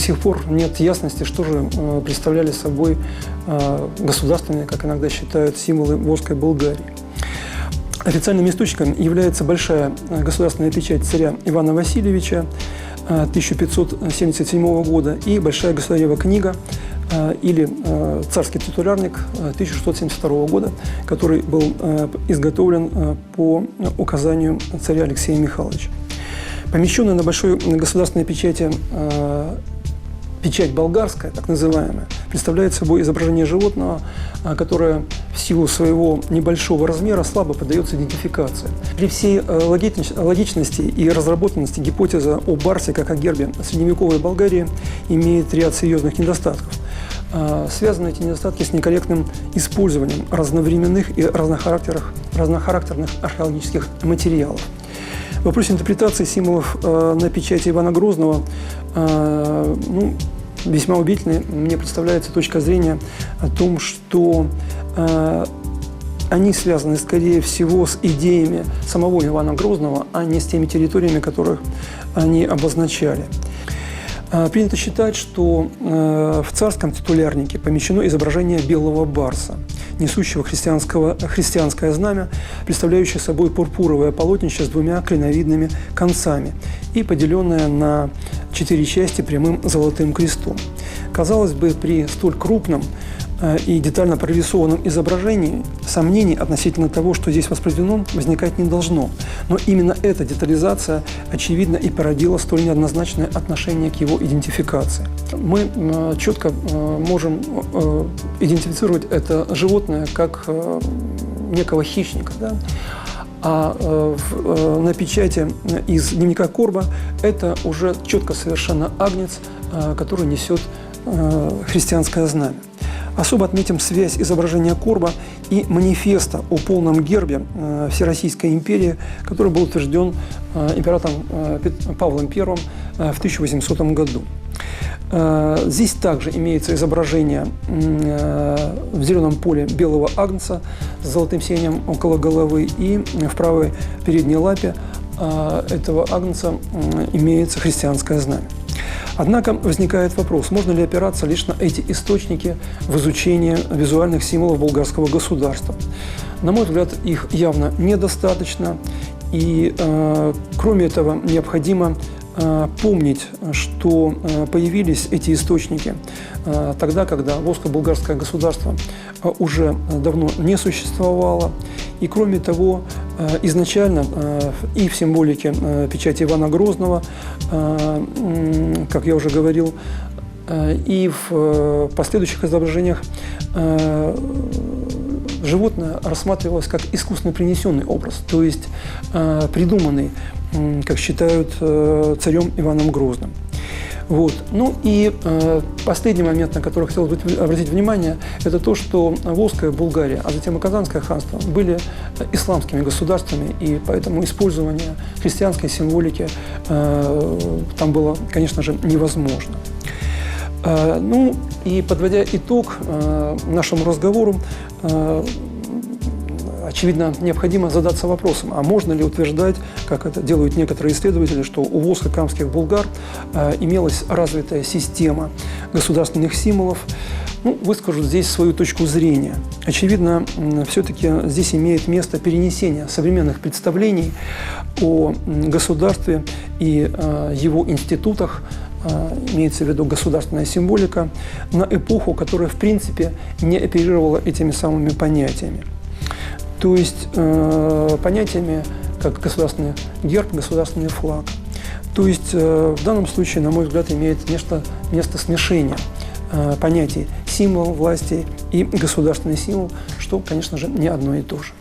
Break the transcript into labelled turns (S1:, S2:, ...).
S1: сих пор нет ясности, что же представляли собой государственные, как иногда считают, символы Волжской Булгарии. Официальным источником является большая государственная печать царя Ивана Васильевича 1577 года и большая государева книга или царский титулярник 1672 года, который был изготовлен по указанию царя Алексея Михайловича. Помещенная на большой государственной печати печать болгарская, так называемая, представляет собой изображение животного, которое в силу своего небольшого размера слабо поддается идентификации. При всей логичности и разработанности гипотеза о барсе как о гербе средневековой Болгарии имеет ряд серьезных недостатков. Связаны эти недостатки с некорректным использованием разновременных и разнохарактерных археологических материалов. В вопросе интерпретации символов на печати Ивана Грозного весьма убедительной мне представляется точка зрения о том, что они связаны, скорее всего, с идеями самого Ивана Грозного, а не с теми территориями, которых они обозначали. Принято считать, что в царском титулярнике помещено изображение белого барса, несущего христианское знамя, представляющее собой пурпуровое полотнище с двумя клиновидными концами и поделенное на 4 части прямым золотым крестом. Казалось бы, при столь крупном и детально прорисованном изображении сомнений относительно того, что здесь воспроизведено, возникать не должно. Но именно эта детализация, очевидно, и породила столь неоднозначное отношение к его идентификации. Мы четко можем идентифицировать это животное как некого хищника, да? На печати из дневника Корба это уже четко совершенно агнец, который несет христианское знамя. Особо отметим связь изображения Корба и манифеста о полном гербе Всероссийской империи, который был утвержден императором Павлом I в 1800 году. Здесь также имеется изображение в зеленом поле белого агнца с золотым сиянием около головы, и в правой передней лапе этого агнца имеется христианское знамя. Однако возникает вопрос, можно ли опираться лишь на эти источники в изучении визуальных символов болгарского государства. На мой взгляд, их явно недостаточно, и кроме этого необходимо помнить, что появились эти источники тогда, когда волжско-булгарское государство уже давно не существовало. И кроме того, изначально и в символике печати Ивана Грозного, как я уже говорил, и в последующих изображениях животное рассматривалось как искусственно принесенный образ, то есть придуманный, как считают, царем Иваном Грозным. Вот. Ну и последний момент, на который хотел бы обратить внимание, это то, что Волжская Булгария, а затем и Казанское ханство были исламскими государствами, и поэтому использование христианской символики там было, конечно же, невозможно. Ну и подводя итог нашему разговору, очевидно, необходимо задаться вопросом, а можно ли утверждать, как это делают некоторые исследователи, что у волжско-камских булгар имелась развитая система государственных символов. Ну, выскажу здесь свою точку зрения. Очевидно, все-таки здесь имеет место перенесение современных представлений о государстве и его институтах, имеется в виду государственная символика, на эпоху, которая, в принципе, не оперировала этими самыми понятиями. То есть понятиями, как государственный герб, государственный флаг. То есть в данном случае, на мой взгляд, имеет место смешения понятий символ власти и государственный символ, что, конечно же, не одно и то же.